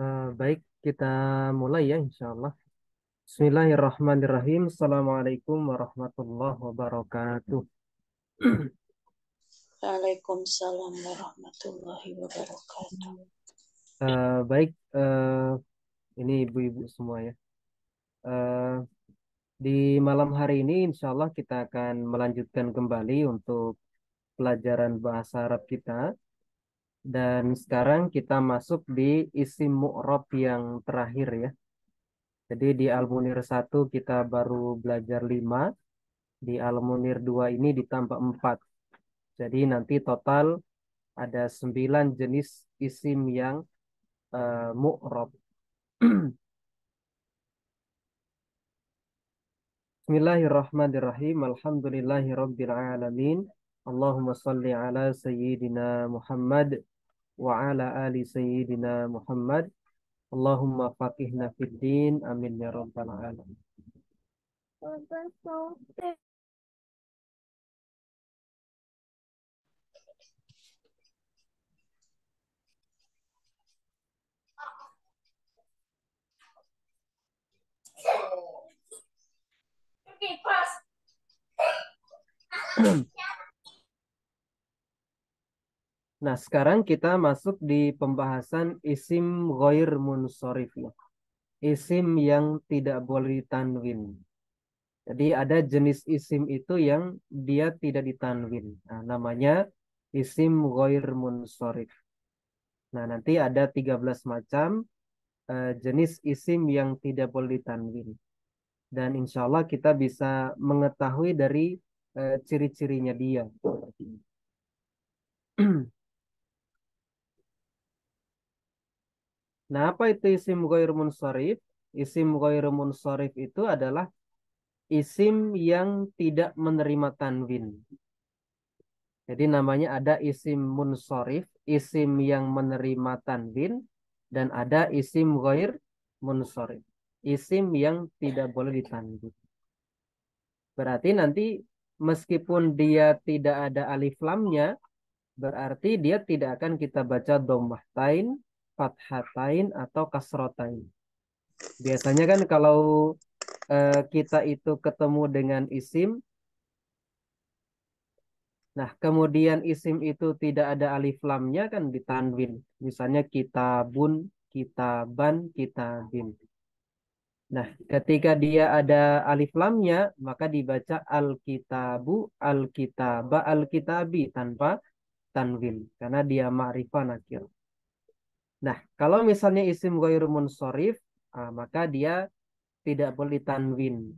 Baik, kita mulai ya insya Allah. Bismillahirrahmanirrahim. Assalamualaikum warahmatullahi wabarakatuh. Waalaikumsalam warahmatullahi wabarakatuh. Baik, ini ibu-ibu semua ya. Eh, di malam hari ini insya Allah kita akan melanjutkan kembali untuk pelajaran bahasa Arab kita. Dan sekarang kita masuk di isim mu'rab yang terakhir ya. Jadi di Al-Munir 1 kita baru belajar 5. Di Al-Munir 2 ini ditambah 4. Jadi nanti total ada 9 jenis isim yang mu'rab. Bismillahirrahmanirrahim. Alhamdulillahi rabbil alamin. Allahumma salli ala sayyidina Muhammad wa ala ali sayyidina Muhammad. Allahumma faqihna fid din. Amin ya rabbal alamin. Nah, sekarang kita masuk di pembahasan isim ghair munsharif ya. Isim yang tidak boleh ditanwin. Jadi ada jenis isim itu yang dia tidak ditanwin. Nah, namanya isim ghair munsharif. Nah, nanti ada 13 macam jenis isim yang tidak boleh ditanwin. Dan insya Allah kita bisa mengetahui dari ciri-cirinya dia. Nah, apa itu isim ghair munsharif? Isim ghair munsharif itu adalah isim yang tidak menerima tanwin. Jadi namanya ada isim munsharif, isim yang menerima tanwin, dan ada isim ghair munsharif, isim yang tidak boleh ditanwin. Berarti nanti meskipun dia tidak ada alif lamnya, berarti dia tidak akan kita baca dhammahtain, fathatain, atau kasrotain. Biasanya kan kalau kita itu ketemu dengan isim, nah kemudian isim itu tidak ada alif lamnya kan ditanwin. Misalnya kitabun, kitaban, kitabin. Nah, ketika dia ada alif lamnya, maka dibaca al-kitabu, al-kitaba, al-kitabi tanpa tanwin. Karena dia ma'rifah nakir. Nah, kalau misalnya isim ghairu munsharif, maka dia tidak boleh tanwin.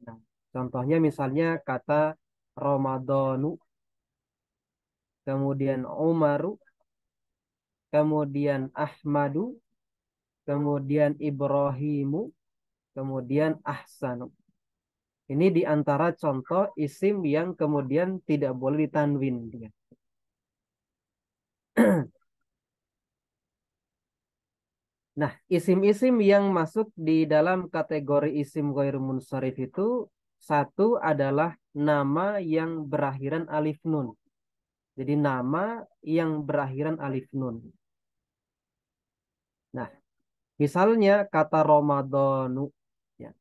Nah, contohnya misalnya kata Ramadhanu, kemudian Umaru, kemudian Ahmadu, kemudian Ibrahimu, kemudian Ahsanu. Ini di antara contoh isim yang kemudian tidak boleh ditanwin dia. Nah, isim-isim yang masuk di dalam kategori isim ghair munsharif itu satu adalah nama yang berakhiran alif nun. Jadi nama yang berakhiran alif nun. Nah, misalnya kata Ramadhanu ya.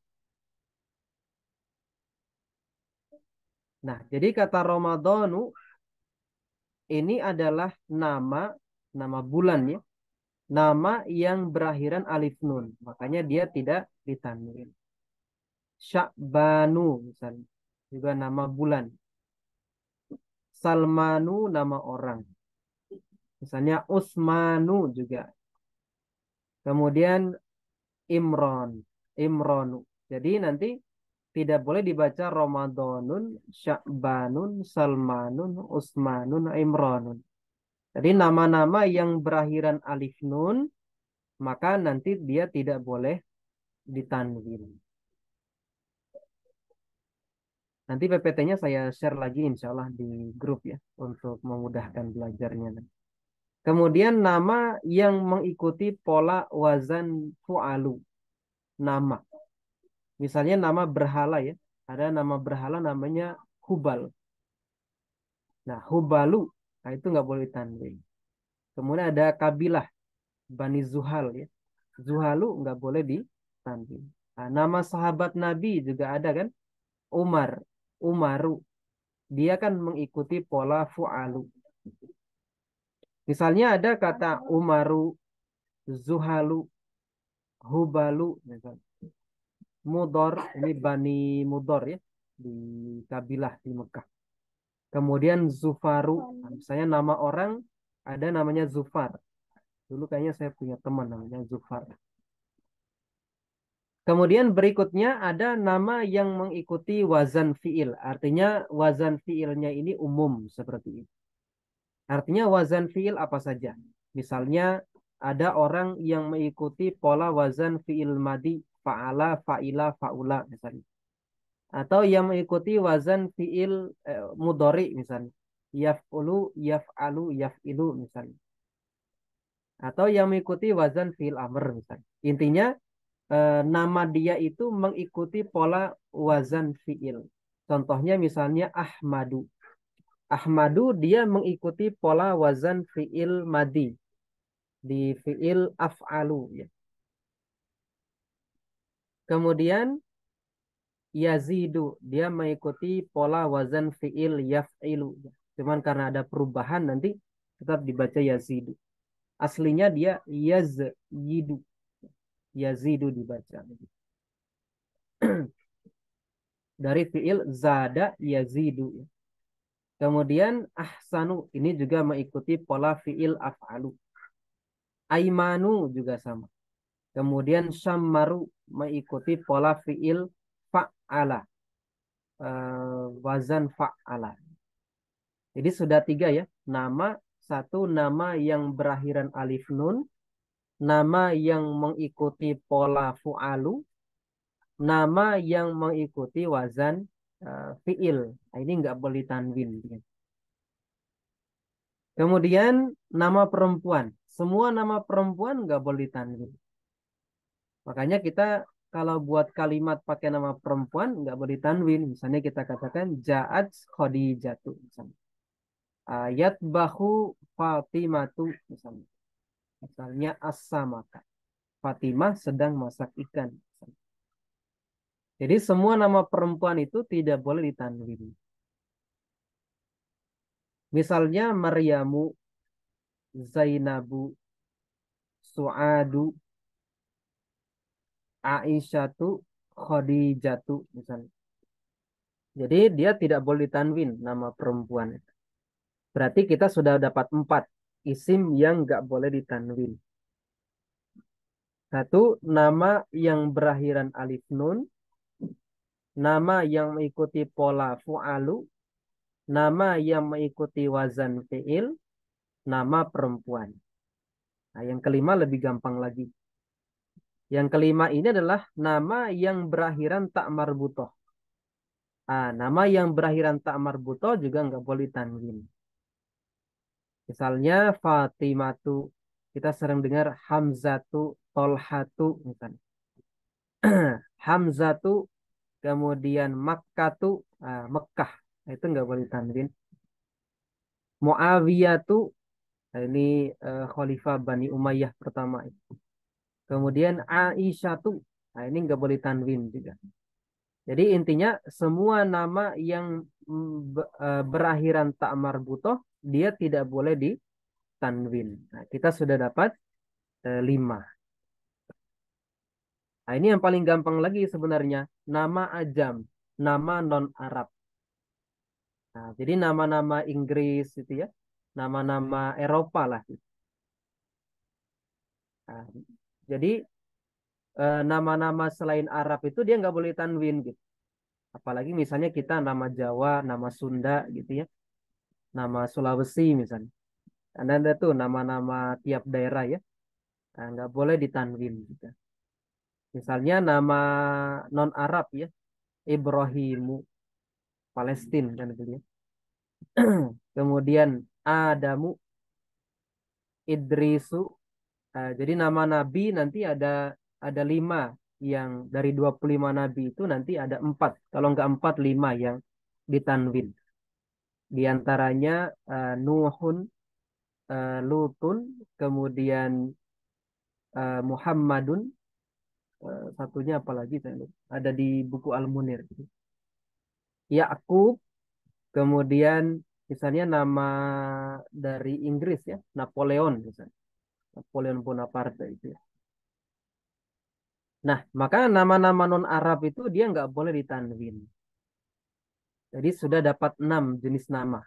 Nah, jadi kata Ramadhanu ini adalah nama bulan ya. Nama yang berakhiran alif nun. Makanya dia tidak ditanwin. Sya'banu misalnya. Juga nama bulan. Salmanu nama orang. Misalnya Usmanu juga. Kemudian Imron. Imronu. Jadi nanti tidak boleh dibaca Ramadanun, Sya'banun, Salmanun, Usmanun, Imronun. Jadi nama-nama yang berakhiran alif nun, maka nanti dia tidak boleh ditanwin. Nanti PPT-nya saya share lagi insya Allah di grup ya untuk memudahkan belajarnya. Kemudian nama yang mengikuti pola wazan fu'alu. Nama. Misalnya nama berhala ya. Ada nama berhala namanya Hubal. Nah, Hubalu. Nah, itu nggak boleh ditanwin. Kemudian ada kabilah Bani Zuhal ya. Zuhalu nggak boleh ditanwin. Nah, nama sahabat Nabi juga ada kan? Umar, Umaru. Dia kan mengikuti pola fu'alu. Misalnya ada kata Umaru, Zuhalu, Hubalu, misalnya. Mudor, ini Bani Mudor ya, di kabilah di Mekah. Kemudian Zufaru, nah, misalnya nama orang ada namanya Zufar. Dulu kayaknya saya punya teman namanya Zufar. Kemudian berikutnya ada nama yang mengikuti wazan fiil. Artinya wazan fiilnya ini umum seperti ini. Artinya wazan fiil apa saja. Misalnya ada orang yang mengikuti pola wazan fiil madi, fa'ala, fa'ila, fa'ula misalnya. Atau yang mengikuti wazan fiil mudori misalnya. Yaf'ulu, yaf'alu, yaf'ilu misalnya. Atau yang mengikuti wazan fiil amr misalnya. Intinya nama dia itu mengikuti pola wazan fiil. Contohnya misalnya Ahmadu. Ahmadu dia mengikuti pola wazan fiil madi di fiil af'alu ya. Kemudian Yazidu dia mengikuti pola wazan fiil yaf'ilu ya. Cuman karena ada perubahan nanti tetap dibaca Yazidu. Aslinya dia Yazyidu. Yazidu dibaca. Dari fiil zada yazidu ya. Kemudian ahsanu ini juga mengikuti pola fiil af'alu. Aimanu juga sama. Kemudian syammaru mengikuti pola fiil fa'ala. Wazan fa'ala. Jadi sudah 3 ya. Nama, satu nama yang berakhiran alif nun. Nama yang mengikuti pola fu'alu. Nama yang mengikuti wazan fi'il. Nah, ini nggak boleh tanwin. Kemudian nama perempuan. Semua nama perempuan nggak boleh tanwin. Makanya kita kalau buat kalimat pakai nama perempuan nggak boleh tanwin. Misalnya kita katakan Ja'at Khadijatu. Misalnya. Ayat bahu Fatimatu. Misalnya. Misalnya As-samaka. Fatimah sedang masak ikan. Misalnya. Jadi semua nama perempuan itu tidak boleh ditanwin. Misalnya Maryamu, Zainabu, Su'adu, Aisyatu, Khadijatu misalnya. Jadi dia tidak boleh tanwin nama perempuan. Berarti kita sudah dapat 4 isim yang nggak boleh ditanwin. Satu, nama yang berakhiran alif nun. Nama yang mengikuti pola fu'alu. Nama yang mengikuti wazan fi'il. Nama perempuan. Nah, yang kelima lebih gampang lagi. Yang kelima ini adalah nama yang berakhiran tak marbutoh. Nama yang berakhiran tak marbutoh juga nggak boleh tanwin. Misalnya Fatimatu. Kita sering dengar Hamzatu, Tolhatu. Misalnya. Hamzatu, kemudian Makkatu, Mekah. Itu nggak boleh tanwin. Muawiyatu, ini Khalifah Bani Umayyah pertama. Kemudian Aisyatu, ini nggak boleh tanwin juga. Jadi intinya semua nama yang berakhiran tak marbutoh, dia tidak boleh ditanwin. Nah, kita sudah dapat 5. Nah, ini yang paling gampang lagi sebenarnya. Nama ajam, nama non-Arab. Nah, jadi nama-nama Inggris itu ya. Nama-nama Eropa lah. Nah, jadi nama-nama selain Arab itu dia nggak boleh tanwin gitu. Apalagi misalnya kita nama Jawa, nama Sunda gitu ya. Nama Sulawesi misalnya. Ada tuh nama-nama tiap daerah ya. Nah, nggak boleh ditanwin gitu. Misalnya nama non-Arab ya. Ibrahimu, Palestina kan gitu ya. Kemudian Adamu, Idrisu. Jadi nama nabi nanti ada 5 yang dari 25 nabi itu nanti ada 4. Kalau nggak 4, 5 yang ditanwin. Di antaranya Nuhun, Lutun, kemudian Muhammadun, satunya apa lagi saya lupa. Ada di buku Al-Munir. Yakub, kemudian misalnya nama dari Inggris ya, Napoleon misalnya. Napoleon Bonaparte itu ya. Nah, maka nama-nama non-Arab itu dia nggak boleh ditanwin. Jadi sudah dapat 6 jenis nama.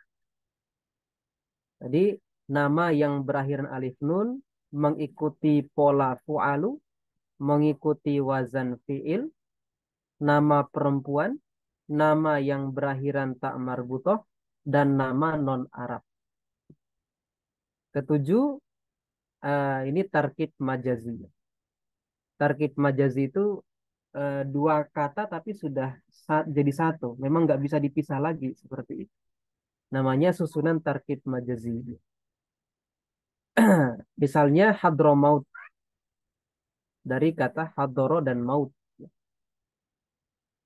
Jadi nama yang berakhiran alif nun mengikuti pola fu'alu, mengikuti wazan fi'il, nama perempuan, nama yang berakhiran tak marbutoh, dan nama non-Arab. Ketujuh, ini tarkib majazi. Tarkib majazi itu dua kata tapi sudah jadi satu. Memang nggak bisa dipisah lagi seperti itu. Namanya susunan tarkib majazi. Misalnya hadromaut dari kata hadoro dan maut.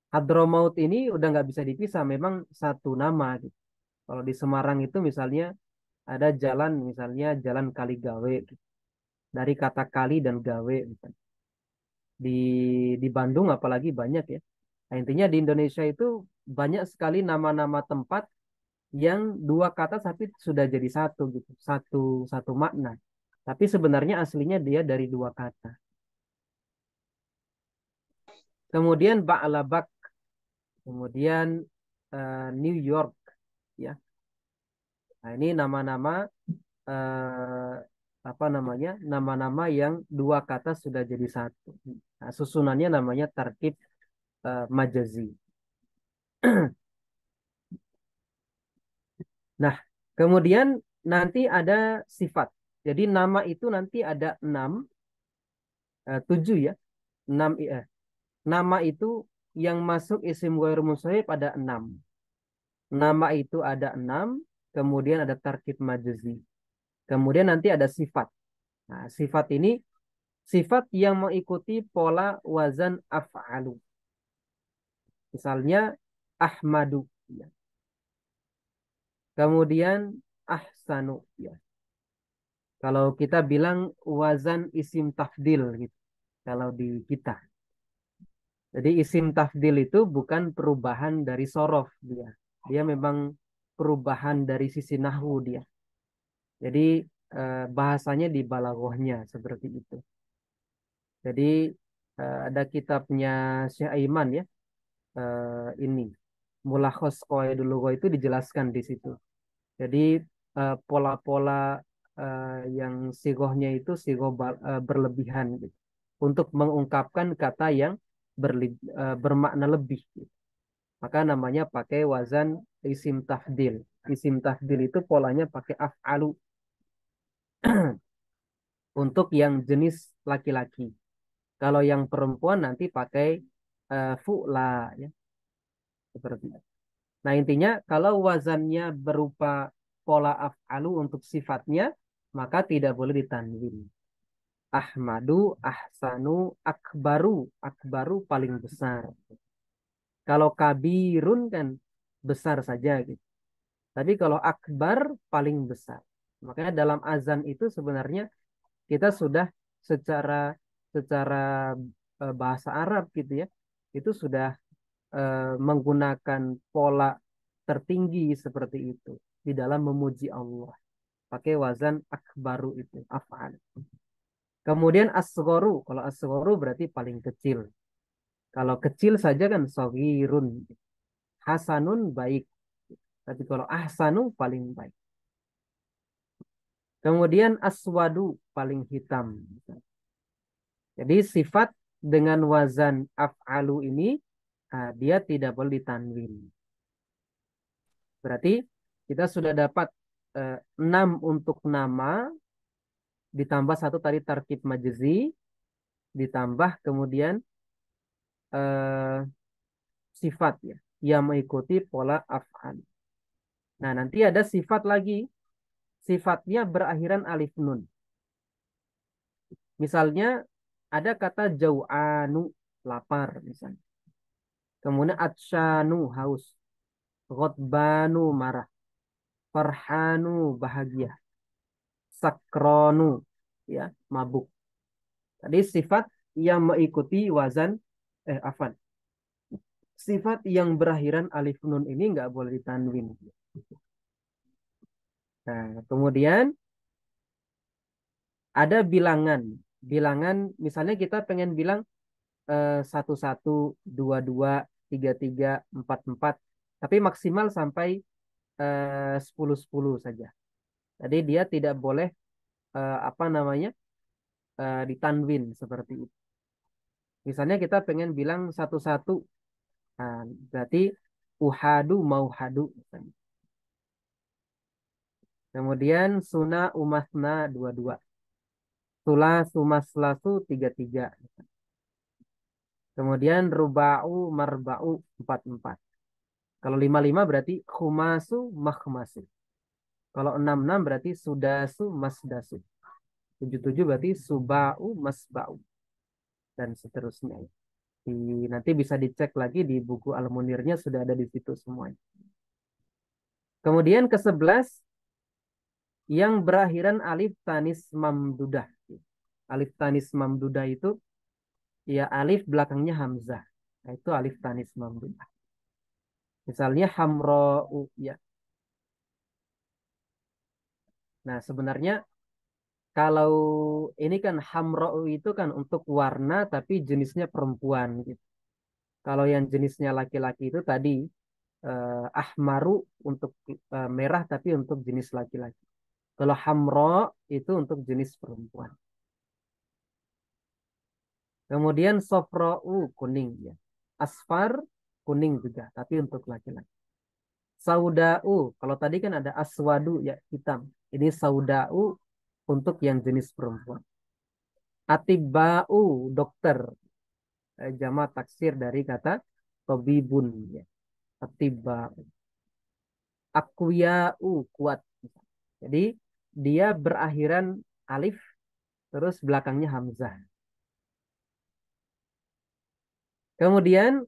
Hadromaut ini udah nggak bisa dipisah, memang satu nama gitu. Kalau di Semarang itu misalnya ada jalan, misalnya Jalan Kaligawe gitu. Dari kata kali dan gawe misalnya. Di di Bandung apalagi banyak ya. Nah, intinya di Indonesia itu banyak sekali nama-nama tempat yang dua kata tapi sudah jadi satu gitu, satu satu makna. Tapi sebenarnya aslinya dia dari dua kata. Kemudian Ba'labak, kemudian New York, ya. Nah, ini nama-nama eh, apa namanya? Nama-nama yang dua kata sudah jadi satu. Nah, susunannya namanya tarkib majazi. Nah, kemudian nanti ada sifat. Jadi nama itu nanti ada tujuh ya, enam. Nama itu yang masuk isim ghair munsharif ada 6. Nama itu ada 6, kemudian ada tarkib majazi. Kemudian nanti ada sifat. Nah, sifat ini sifat yang mengikuti pola wazan af'alu. Misalnya Ahmadu, ya. Kemudian Ahsanu, ya. Kalau kita bilang wazan isim tafdil gitu. Kalau di kita. Jadi isim tafdil itu bukan perubahan dari sorof dia. Dia memang perubahan dari sisi nahwu dia. Jadi bahasanya di balaghahnya seperti itu. Jadi ada kitabnya Syekh Aiman ya. Ini Mulakhos Qawaidul Lughah itu dijelaskan di situ. Jadi pola-pola yang sigohnya itu sigoh berlebihan gitu. Untuk mengungkapkan kata yang bermakna lebih gitu. Maka namanya pakai wazan isim tafdil. Isim tafdil itu polanya pakai af'alu untuk yang jenis laki-laki. Kalau yang perempuan nanti pakai fu'la ya, seperti itu. Nah, intinya kalau wazannya berupa pola af'alu untuk sifatnya, maka tidak boleh ditanwin. Ahmadu, ahsanu, akbaru. Akbaru paling besar. Kalau kabirun kan besar saja gitu. Tapi kalau akbar paling besar. Makanya dalam azan itu sebenarnya kita sudah secara secara bahasa Arab gitu ya. Itu sudah menggunakan pola tertinggi seperti itu di dalam memuji Allah. Pakai wazan akbaru itu, af'al. Kemudian asghoru. Kalau asghoru berarti paling kecil. Kalau kecil saja kan sogirun. Hasanun baik. Tapi kalau ahsanu paling baik. Kemudian aswadu paling hitam. Jadi sifat dengan wazan af'alu ini dia tidak boleh ditanwin. Berarti kita sudah dapat 6 untuk nama, ditambah satu tadi tarkib majzi, ditambah kemudian eh, sifat ya, yang mengikuti pola af'al. Nah, nanti ada sifat lagi. Sifatnya berakhiran alif nun. Misalnya ada kata jau'anu, lapar misalnya. Kemudian atsyanu, haus. Ghadbanu, marah. Farhanu, bahagia. Sakronu, ya, mabuk. Tadi sifat yang mengikuti wazan, afan. Sifat yang berakhiran alif nun ini nggak boleh ditanwin. Nah, kemudian ada bilangan. Bilangan, misalnya kita pengen bilang satu satu, dua dua, tiga tiga, empat empat, tapi maksimal sampai 10 10 saja. Jadi dia tidak boleh apa namanya ditanwin seperti itu. Misalnya kita pengen bilang satu satu, nah, berarti uhadu mau hadu. Misalnya. Kemudian suna umasna dua dua, sula sumaslasu tiga tiga. Kemudian ruba'u marba'u empat empat. Kalau lima lima berarti khumasu makhmasu. Kalau enam enam berarti sudasu masdasu. Tujuh tujuh berarti suba'u masba'u. Dan seterusnya. Nanti bisa dicek lagi di buku Al-Munirnya sudah ada di situ semuanya. Kemudian ke-11 yang berakhiran alif tanis mamdudah. Alif tanis mamdudah itu ya alif belakangnya hamzah. Nah, itu alif tanis mamdudah. Misalnya hamro'u ya. Nah, sebenarnya kalau ini kan hamro'u itu kan untuk warna tapi jenisnya perempuan gitu. Kalau yang jenisnya laki-laki itu tadi ahmaru untuk merah tapi untuk jenis laki-laki. Kalau hamro itu untuk jenis perempuan. Kemudian sofra'u kuning ya. Asfar kuning juga tapi untuk laki-laki. Sauda'u kalau tadi kan ada aswadu ya hitam. Ini sauda'u untuk yang jenis perempuan. Atiba'u dokter. Jama taksir dari kata tobibun ya. Atiba'u. Akwiya'u kuat. Jadi dia berakhiran alif terus belakangnya hamzah. Kemudian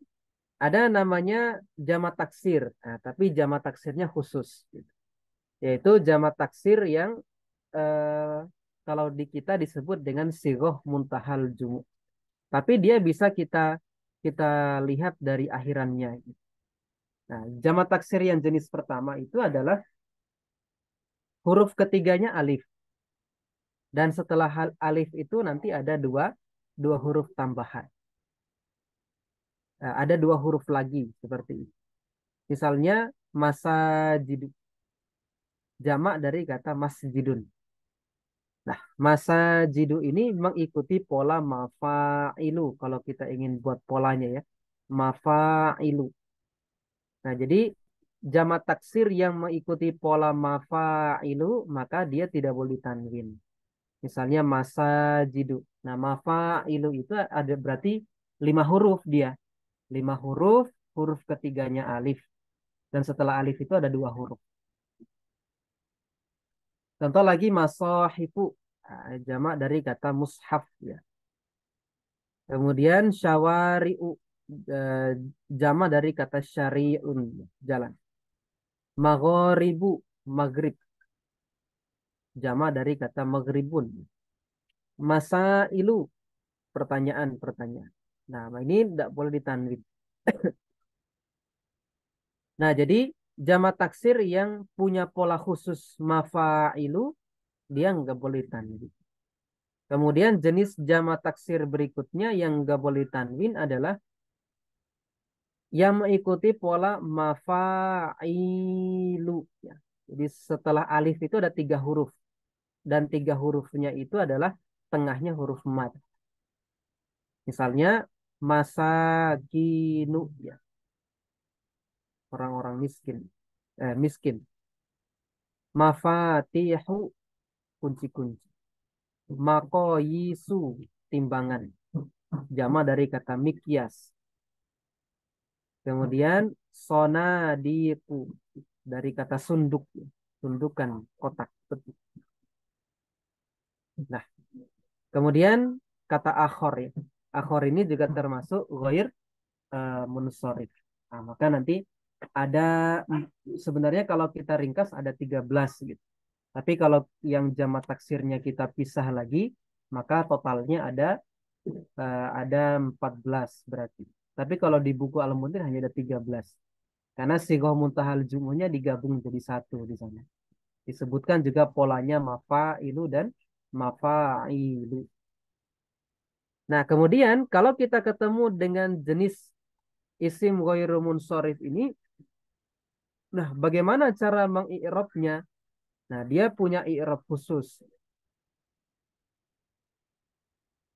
ada namanya jamak taksir. Nah, tapi jamak taksirnya khusus. Yaitu jamak taksir yang eh, kalau di kita disebut dengan sigoh muntahal jumu. Tapi dia bisa kita kita lihat dari akhirannya. Nah, jamak taksir yang jenis pertama itu adalah huruf ketiganya alif. Dan setelah alif itu nanti ada dua huruf tambahan. Nah, ada dua huruf lagi seperti itu. Misalnya masajid, jamak dari kata masjidun. Nah, masajidu ini mengikuti pola mafa'ilu kalau kita ingin buat polanya ya. Mafa'ilu. Nah, jadi jamak taksir yang mengikuti pola mafa'ilu maka dia tidak boleh tanwin. Misalnya masajidu. Nah, mafa'ilu itu ada berarti 5 huruf dia. 5 huruf, huruf ketiganya alif. Dan setelah alif itu ada 2 huruf. Contoh lagi masohifu. Nah, jamak dari kata mushaf ya. Kemudian syawari'u eh, jamak dari kata syari'un jalan. Maghribu maghrib jamak dari kata maghribun. Masailu pertanyaan-pertanyaan. Nah, ini tidak boleh ditanwin. Nah, jadi jamak taksir yang punya pola khusus mafailu dia nggak boleh tanwin. Kemudian jenis jamak taksir berikutnya yang nggak boleh tanwin adalah yang mengikuti pola mafailu. Ya. Jadi setelah alif itu ada 3 huruf. Dan 3 hurufnya itu adalah tengahnya huruf mat. Misalnya masakinu ya, orang-orang miskin. Miskin. Mafatihu kunci-kunci. Makoyisu timbangan. Jama dari kata mikyas. Kemudian sonadiku dari kata sunduk, sundukan kotak peti. Nah, kemudian kata akhor ya. Akhor ini juga termasuk ghair munsorif. Nah, maka nanti ada sebenarnya kalau kita ringkas ada 13 gitu. Tapi kalau yang jamak taksirnya kita pisah lagi, Maka totalnya ada 14 berarti. Tapi kalau di buku Al-Munir hanya ada 13. Karena sighah muntahal jumuhnya digabung jadi satu di sana. Disebutkan juga polanya mafa'ilu dan mafa'ilu. Nah, kemudian kalau kita ketemu dengan jenis isim ghairu munsharif ini, nah bagaimana cara mengi'rabnya? Nah, dia punya i'rab khusus.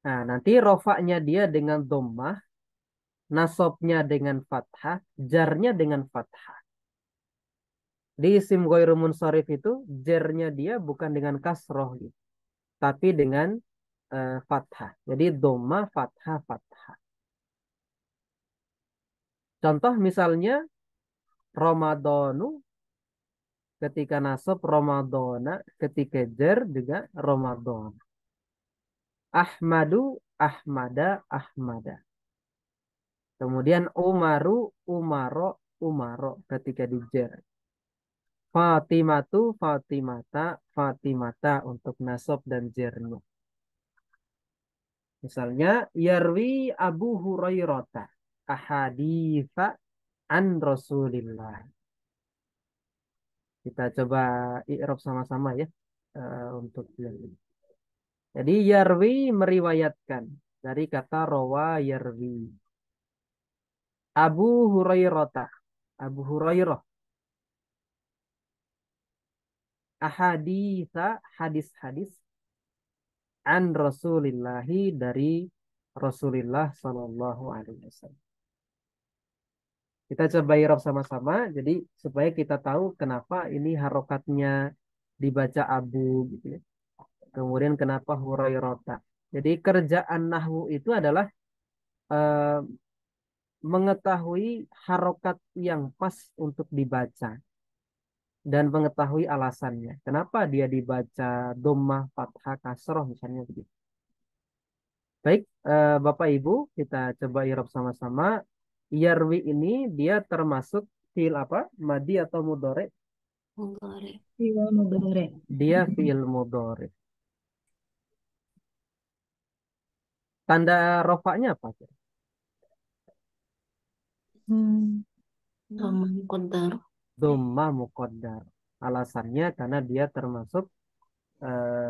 Nah, nanti rofaknya dia dengan dhammah, nasabnya dengan fathah, jarnya dengan fathah. Di isim ghairu munsharif itu jarnya dia bukan dengan kasroh gitu, tapi dengan fathah. Jadi dhammah, fathah, fathah. Contoh misalnya Ramadhanu ketika nasab, Ramadhana ketika jar juga Ramadan. Ahmadu, Ahmada, Ahmada. Kemudian Umaru, Umaro, Umaro ketika di jar. Fatimatu, Fatimata, Fatimata untuk nasab dan jarnya. Misalnya Yarwi Abu Hurairah ahaditha an Rasulillah. Kita coba i'rab sama-sama ya untuk yang ini. Jadi Yarwi meriwayatkan dari kata rawa Yarwi. Abu Hurairah. Abu Hurairah. Ahaditha hadis-hadis an Rasulillahi dari Rasulullah Sallallahu Alaihi Wasallam. Kita coba i'rab sama-sama. Jadi supaya kita tahu kenapa ini harokatnya dibaca Abu gitu ya. Kemudian kenapa Hurairah. Jadi kerjaan nahwu itu adalah eh, mengetahui harokat yang pas untuk dibaca dan mengetahui alasannya. Kenapa dia dibaca dhammah, fathah, kasroh misalnya begitu. Baik, Bapak Ibu, kita coba i'rab sama-sama. Yarwi ini dia termasuk fiil apa? Madi atau mudhari? Mudhari. Iya, mudhari. Dia fiil mudhari. Tanda rofaknya apa? Dhamma muqaddar. Dhammah muqaddar. Alasannya karena dia termasuk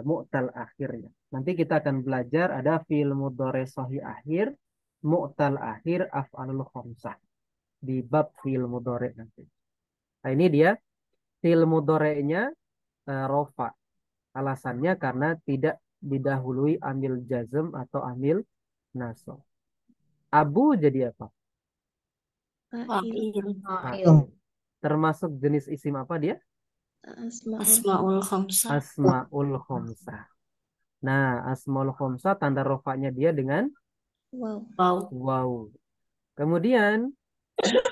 mu'tal akhir ya. Nanti kita akan belajar ada fi'il mudhari sahih akhir, mu'tal akhir, af'alul khamsah di bab fi'il mudhari nanti. Nah, ini dia fi'il mudhari'nya rofa. Alasannya karena tidak didahului amil jazm atau amil nasab. Abu jadi apa? Fa'il. Fa'il. Termasuk jenis isim apa dia? Asmaul khamsah. Asmaul khamsah. Nah, asmaul khamsah tanda rofanya dia dengan Waw. wow. Kemudian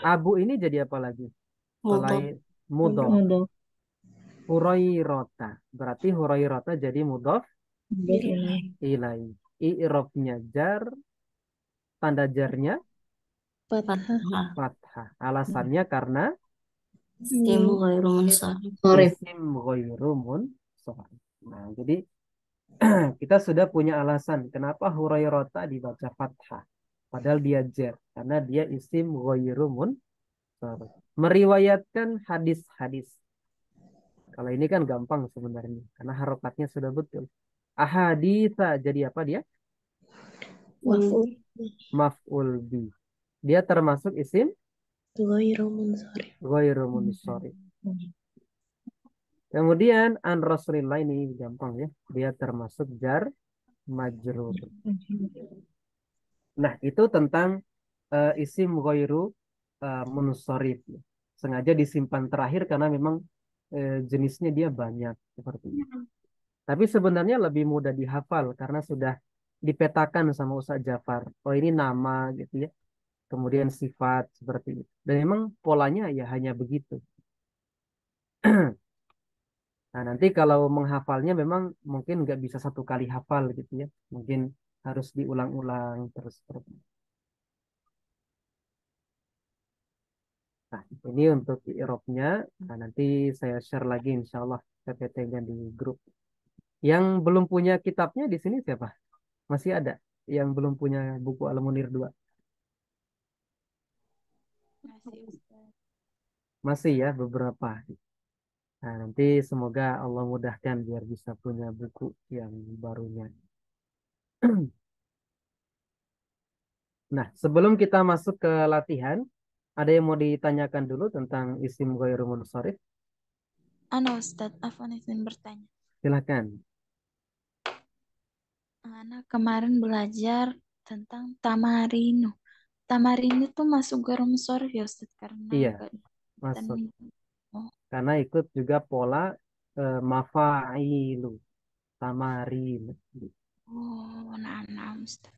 Abu ini jadi apa lagi? Mudhaf. Selain mudhof. Mudhaf Hurairota. Berarti Hurairota jadi mudhof ilaih. ilai. I'rabnya jar, tanda jarnya Fathah. fathah. Alasannya karena Isim ghairu munsharif. isim ghairu munsharif. Nah, jadi kita sudah punya alasan kenapa Hurairota dibaca fathah. Padahal dia jar. Karena dia isim ghairu munsharif. Meriwayatkan hadis-hadis. Kalau ini kan gampang sebenarnya. Karena harokatnya sudah betul. Ahaditha jadi apa dia? Maf'ul. Maf'ul bi. Dia termasuk isim Ghairu munsharif. ghairu munsharif. Kemudian an Rasulillah ini gampang ya. Dia termasuk jar majrur. Nah, itu tentang isim ghairu munsharif. Sengaja disimpan terakhir karena memang jenisnya dia banyak seperti itu. Tapi sebenarnya lebih mudah dihafal karena sudah dipetakan sama Ustaz Jafar. Oh, ini nama gitu ya. Kemudian sifat seperti itu. Dan memang polanya ya hanya begitu. Nah, nanti kalau menghafalnya memang mungkin nggak bisa satu kali hafal gitu ya. Mungkin harus diulang-ulang terus seperti itu. Nah, ini untuk i'rabnya. Nah, nanti saya share lagi insya Allah PPT-nya di grup. Yang belum punya kitabnya di sini siapa? Masih ada yang belum punya buku Al-Munir 2? Masih Ustaz. Masih ya beberapa. Nah, nanti semoga Allah mudahkan biar bisa punya buku yang barunya. Nah, sebelum kita masuk ke latihan, ada yang mau ditanyakan dulu tentang isim ghairu munsharif? Ustaz, Afwan izin bertanya. Silakan. Anak kemarin belajar tentang tamarinu. Tamarinu tuh masuk garum sorf ya Ustaz karena Iya, nggak masuk. tanwin. Oh, Karena ikut juga pola mafailu, tamarin. nah Ustaz.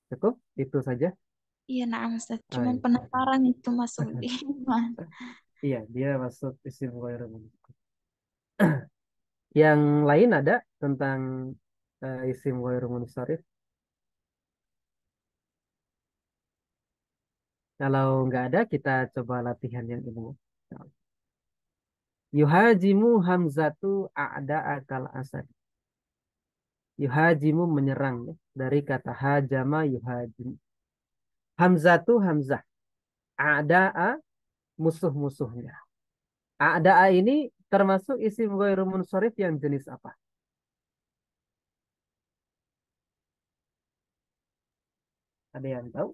Cukup? Itu saja? Iya, nah Ustaz. Ah, Cuman iya. penasaran itu masuk di mana. Iya, dia masuk isim ghairu munsharif. Yang lain ada tentang isim ghairu munsharif? Kalau nggak ada, kita coba latihan yang ini. Yuhajimu hamzatu a'da akal asad. Yuhajimu menyerang ya. Dari kata hajama yuhajim. Hamzatu hamzah. A'da'a musuh-musuhnya. A'da'a ini termasuk isim ghairu munsharif yang jenis apa? Ada yang tahu?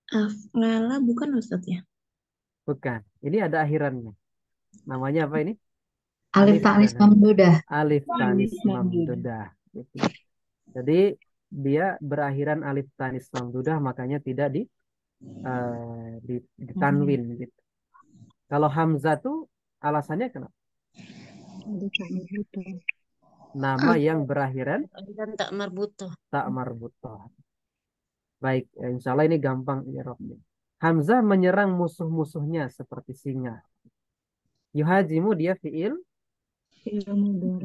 Af'ala bukan Ustaz ya? Bukan. Ini ada akhirannya. Namanya apa ini? Alif ta'nis mamdudah. Alif tanis mamdudah. mamdudah. Gitu. Jadi dia berakhiran alif tanis mamdudah, makanya tidak di tanwin gitu. Kalau hamzah tuh alasannya kenapa? Nama yang berakhiran Dan tak marbutoh. tak marbutoh. Baik, insya Allah ini gampang i'rabnya. Hamzah menyerang musuh-musuhnya seperti singa. Yuhajimu dia fiil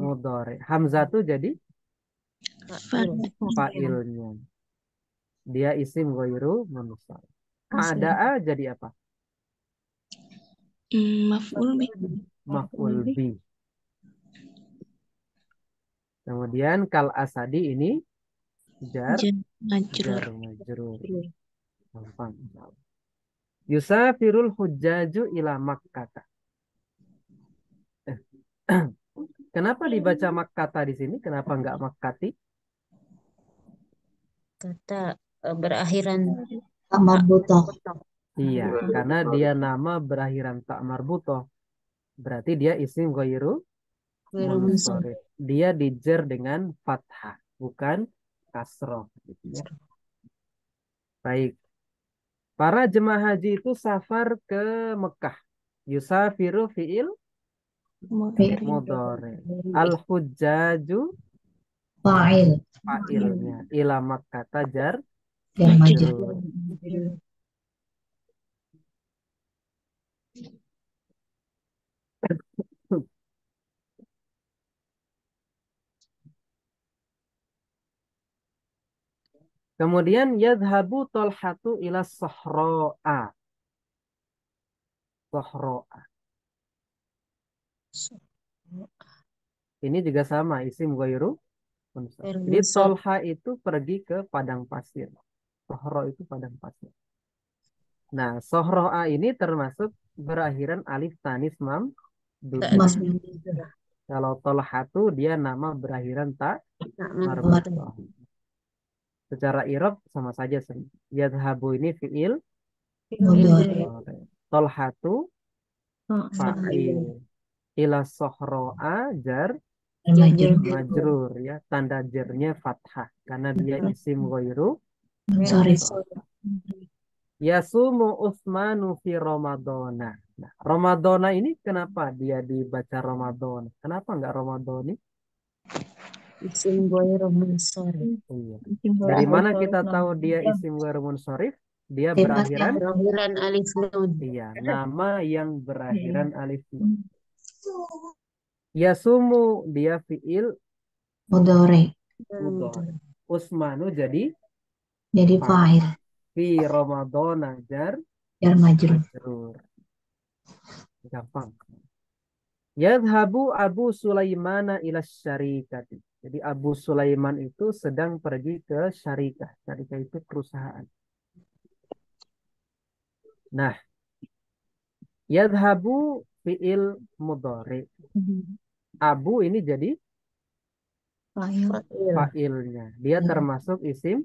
mudhari. Hamzah tuh jadi fa'ilnya. Dia isim ghairu munsharif. A'da'a jadi apa? Maf'ul bi. Maf'ul bi. Kemudian kal asadi ini jar Majrur. majrur. Gampang. Yusafirul hujjaju ila Makkah. Kenapa dibaca Makkata di sini? Kenapa enggak Makkati? Kata berakhiran tak marbutoh. Iya, karena dia nama berakhiran tak marbutoh. Berarti dia isim ghairu munsharif. Dia dijer dengan fathah, bukan kasroh. Gitu ya. Baik. Para jemaah haji itu safar ke Mekah. Yusafiru fi'il mudhari. Al-hujjaju Fa'il. fa'ilnya. Ila Makkah tajar Yang majrur. majrur. Kemudian yadhabu tolhatu ila sohro'a. Sohro'a. Ini juga sama, isim ghairu munsharif. Jadi tolha itu pergi ke padang pasir. Sohro itu padang pasir. Nah, sohro'a ini termasuk berakhiran alif tanis mam dudah. Kalau tolhatu dia nama berakhiran tak marbutoh. Secara irob sama saja. Yadhabu ini fi'il tolhatu fa'il. Ila sohro'a jar majrur ya. Tanda jernya fathah. Karena dia isim ghairu Sorry. Yasumu Utsmanu fi Ramadana. Nah, Ramadana ini kenapa dia dibaca Ramadan? Kenapa enggak Ramadhani? Isim ghairu munsharif. Iya. Dari mana kita tahu dia isim ghairu munsharif? Dia berakhiran alif nun. iya, nama yang berakhiran alif nun. Yasumu dia fiil Mudhari. mudhari. Utsmanu jadi Jadi fa'il. fi Ramadana jar Jar majrur. majrur. Gampang. Yadhabu Abu Sulaimana ila syarikati. Jadi Abu Sulaiman itu sedang pergi ke syarikah. Syarikah itu perusahaan. Nah, yadhabu fi'il mudhari. Abu ini jadi Fa'il. Fa'il. fa'ilnya. Dia termasuk isim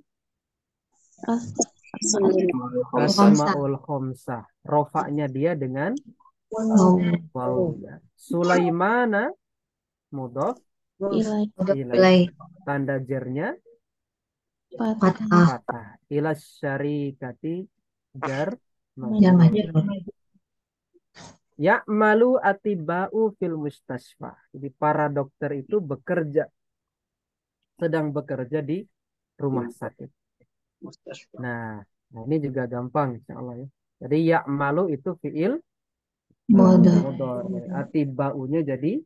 Khamsah. asmaul khomsah. Rofaknya dia dengan Waw. waw. Ya. Sulaimana mudhof Ilai Mudhof ilaih. ilaih. Tanda jernya fathah. Fathah. fathah. Ila syarikati jar Jar majrur. majrur. Ya'malu atiba'u fil mustasfa. Jadi para dokter itu sedang bekerja di rumah sakit. Nah, ini juga gampang insya Allah ya. Jadi ya'malu itu fi'il Mudhof. mudhari. Atiba'unya jadi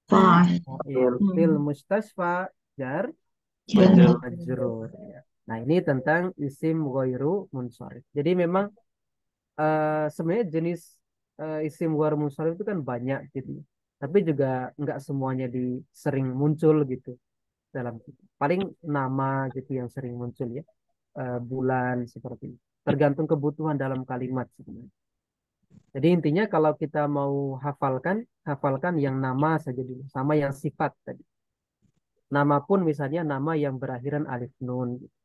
Fa'il. fa'il. Fil mustasfa jar Jar majrur. majrur. Ya. Nah, ini tentang isim ghairu munsharif. Jadi memang sebenarnya jenis isim ghairu munsharif itu kan banyak gitu. Tapi juga nggak semuanya sering muncul gitu dalam kita. Paling nama gitu yang sering muncul ya. Bulan seperti itu. Tergantung kebutuhan dalam kalimat sebenarnya. Jadi intinya kalau kita mau hafalkan yang nama saja dulu sama yang sifat tadi. Nama pun misalnya nama yang berakhiran alif nun, gitu.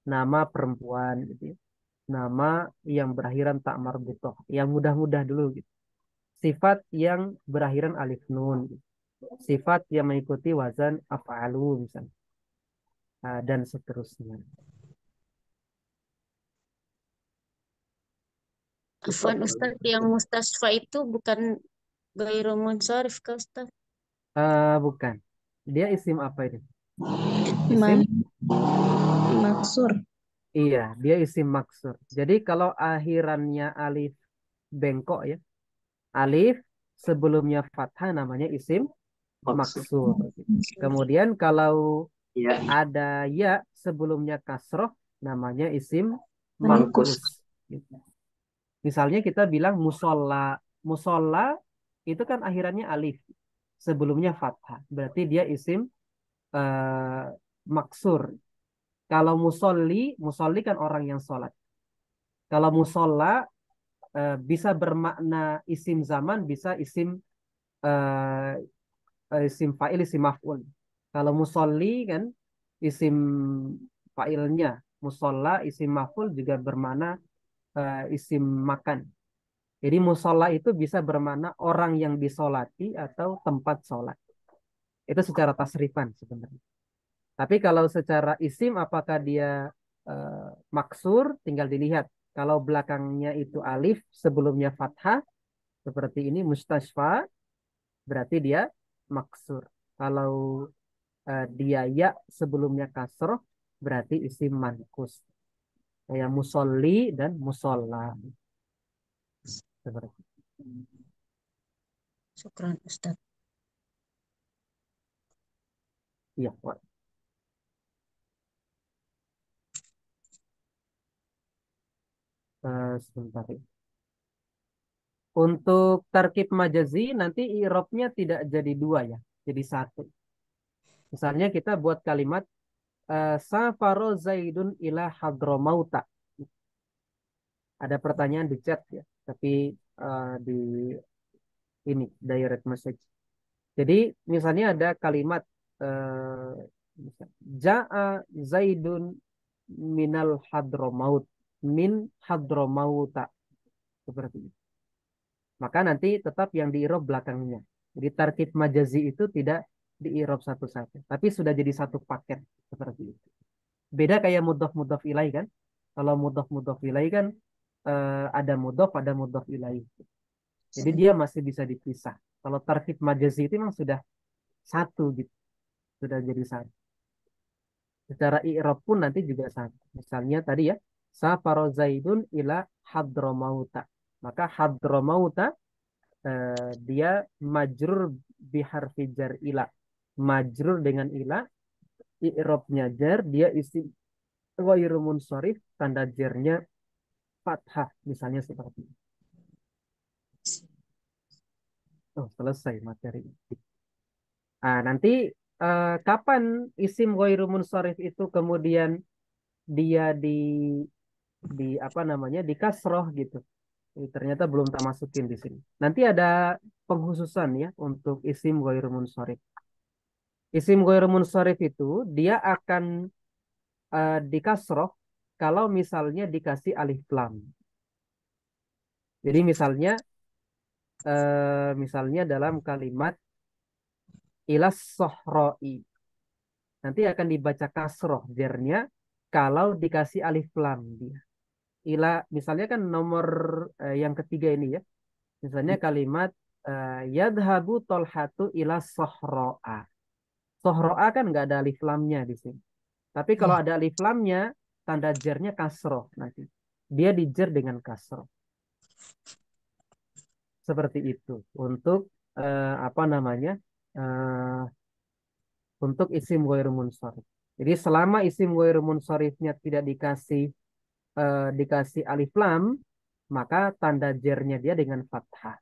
Nama perempuan gitu ya. Nama yang berakhiran tak marbutoh, yang mudah-mudah dulu gitu. Sifat yang berakhiran alif nun, gitu. Sifat yang mengikuti wazan af'alu misalnya. Dan seterusnya. Afwan Ustaz, yang mustasfa itu bukan ghairu munsharif kah Ustaz? Bukan. Dia isim apa ini? Ma- Isim? Maksur. Iya, dia isim maksur. Jadi kalau akhirannya alif bengkok ya. Alif sebelumnya fathah namanya isim maksur. Kemudian kalau ada ya sebelumnya kasroh namanya isim mankus. Gitu. Misalnya kita bilang musola. Musola itu kan akhirannya alif. Sebelumnya fathah. Berarti dia isim eh, maksur. Kalau musolli kan orang yang sholat. Kalau musola bisa bermakna isim zaman, bisa eh, isim fa'il, isim maf'ul. Kalau musolli kan isim fa'ilnya, musolla, isim maf'ul juga bermakna isim makan. Jadi musolla itu bisa bermakna orang yang disolati atau tempat sholat. Itu secara tasrifan sebenarnya. Tapi kalau secara isim apakah dia maksur, tinggal dilihat. Kalau belakangnya itu alif, sebelumnya fathah, seperti ini mustasfa, berarti dia maksur. Kalau dia ya sebelumnya kasroh, berarti isim mankus. Kayak musolli dan musolla. Seperti Syukran Ustaz. iya, Wak. Sebentar ya. Untuk tarkib majazi nanti i'rabnya tidak jadi dua ya, jadi satu. Misalnya kita buat kalimat Safaro Zaidun ila Hadramauta. Ada pertanyaan di chat ya, tapi di ini direct message. Jadi misalnya ada kalimat eh, Ja'a Zaidun minal Hadramaut min Hadramauta seperti itu. Maka nanti tetap yang di i'rab belakangnya. Jadi tarkib majazi itu tidak di i'rab satu-satu, tapi sudah jadi satu paket seperti itu. Beda kayak mudhof ilaih kan. Kalau mudhof ilaih kan ada mudhof ilaih. Jadi dia masih bisa dipisah. Kalau tarkib majazi itu memang sudah satu gitu. Sudah jadi satu. Secara i'rab pun nanti juga satu. Misalnya tadi ya, safaro zaidun ila hadramauta. Maka hadramauta dia majrur biharfi jar ila. Majrur dengan ila, i'rabnya jar, dia isim ghairu munsharif, tanda jarnya fathah misalnya seperti itu. Oh, selesai materi. Nanti kapan isim ghairu munsharif itu kemudian dia di apa namanya di kasroh gitu. Ternyata belum tak masukin di sini. Nanti ada penghususan ya untuk isim ghairu munsharif. Isim ghairu munsharif itu dia akan di kasroh kalau misalnya dikasih alif lam. Jadi misalnya dalam kalimat ilas sohroi. Nanti akan dibaca kasroh jernya kalau dikasih alif lam dia. Misalnya kan nomor yang ketiga ini ya. Misalnya kalimat yadhabu tolhatu ila sohro'a. Sohro'a kan nggak ada alif lamnya di sini. Tapi kalau ada alif lamnya, tanda jernya kasroh nanti. Dia dijer dengan kasroh. Seperti itu. Untuk apa namanya? eh, untuk isim ghairu munsharif. Jadi selama isim ghairu munsharifnya tidak dikasih alif lam, maka tanda jernya dia dengan fathah.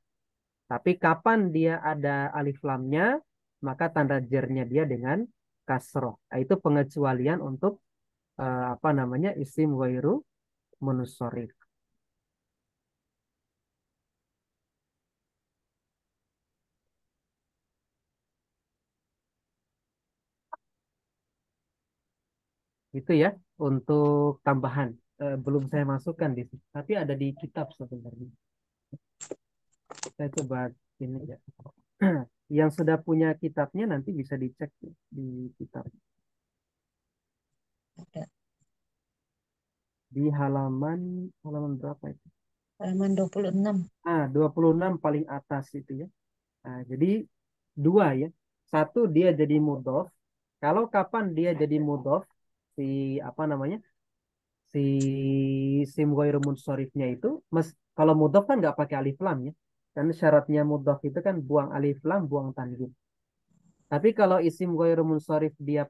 Tapi kapan dia ada alif lamnya, maka tanda jernya dia dengan kasroh. Nah, itu pengecualian untuk apa namanya isim ghairu munsharif. Itu ya untuk tambahan. Belum saya masukkan di sini, tapi ada di kitab sebenarnya. Saya coba ini ya. Yang sudah punya kitabnya nanti bisa dicek di kitab. Ada. Di halaman halaman berapa itu? Halaman 26. 26 paling atas itu ya. Jadi dua ya. Satu dia jadi mudhof. Kalau kapan dia jadi mudhof si apa namanya? Si sim ghairu munsharifnya itu kalau mudhof kan nggak pakai alif lam ya. Kan syaratnya mudhof itu kan buang alif lam, buang tanwin. Tapi kalau isim ghairu munsharif dia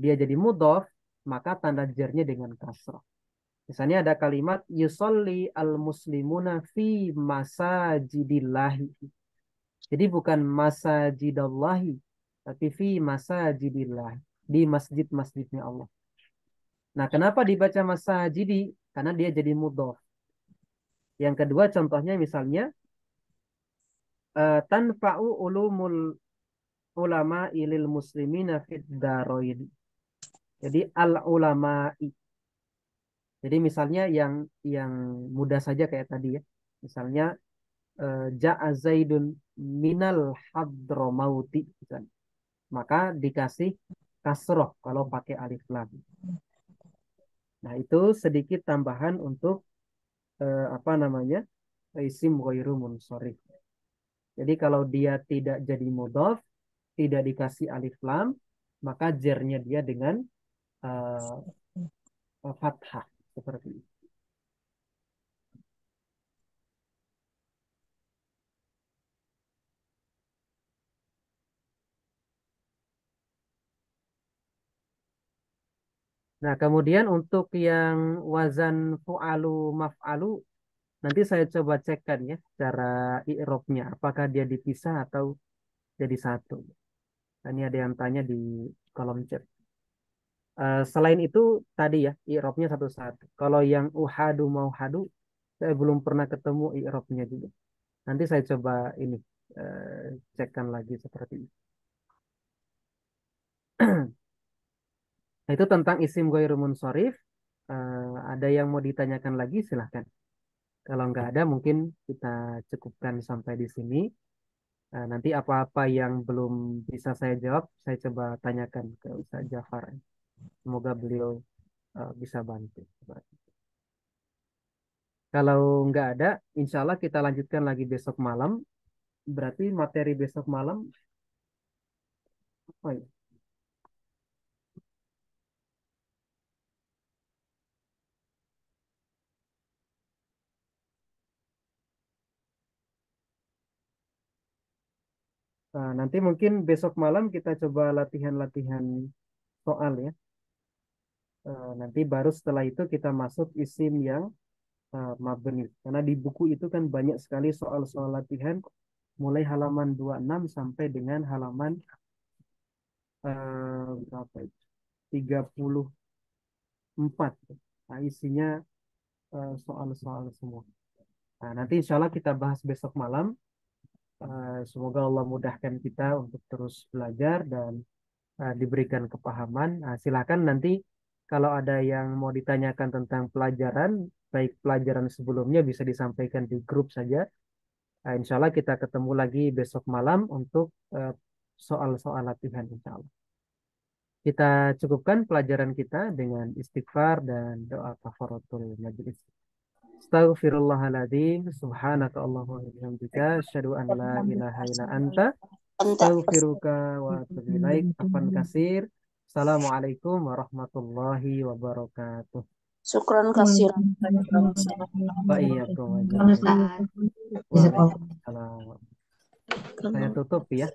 jadi mudhof, maka tanda jernya dengan kasrah. Misalnya ada kalimat yusolli al muslimuna fi masajidillahi. Jadi bukan masajidallahi, tapi fi masajidillahi. Di masjid-masjidnya Allah. Nah, kenapa dibaca masajidi? Karena dia jadi mudhof. Yang kedua contohnya misalnya tanfa'u ulumul ulama ilil muslimina fid daroin. Jadi al ulama'i. Jadi misalnya yang mudah saja kayak tadi ya. Misalnya ja'a Zaidun minal hadramauti misalnya. Maka dikasih kasroh kalau pakai alif lam. Nah, itu sedikit tambahan untuk apa namanya? Isim ghairu munsharif. Jadi kalau dia tidak jadi mudhof, tidak dikasih alif lam, maka jernya dia dengan uh, fathah seperti itu. Nah, kemudian untuk yang wazan fu'alu maf'alu nanti saya coba cekkan ya cara i'robnya apakah dia dipisah atau jadi satu. Nah, ini ada yang tanya di kolom chat. Selain itu tadi ya i'robnya satu-satu. Kalau yang uhadu mauhadu saya belum pernah ketemu i'robnya juga. Nanti saya coba ini cekkan lagi seperti itu. Nah, itu tentang isim ghairu munsharif. Ada yang mau ditanyakan lagi silahkan. Kalau nggak ada mungkin kita cukupkan sampai di sini. Nanti apa-apa yang belum bisa saya jawab, saya coba tanyakan ke Ustaz Jafar. Semoga beliau bisa bantu. Kalau nggak ada, insya Allah kita lanjutkan lagi besok malam. Berarti materi besok malam apa ya? Nanti mungkin besok malam kita coba latihan-latihan soal ya. Nanti baru setelah itu kita masuk isim yang mabni. Karena di buku itu kan banyak sekali soal-soal latihan mulai halaman 26 sampai dengan halaman berapa itu? 34. Nah, isinya soal-soal semua. Nah, nanti insya Allah kita bahas besok malam. Semoga Allah mudahkan kita untuk terus belajar dan diberikan kepahaman. Nah, silakan nanti kalau ada yang mau ditanyakan tentang pelajaran, baik pelajaran sebelumnya bisa disampaikan di grup saja. Nah, insya Allah kita ketemu lagi besok malam untuk soal-soal latihan insya Allah. Kita cukupkan pelajaran kita dengan istighfar dan doa kafaratul majelis. Astaghfirullahaladzim, subhanaka Allahumma wa bihamdika, asyhadu an la ilaha illa anta, astaghfiruka wa atubu ilaik. Afwan kasir. Assalamualaikum warahmatullahi wabarakatuh. Syukran kasih. Wa iyyakum wa Sama-sama. Waalaikumsalam. Saya tutup ya.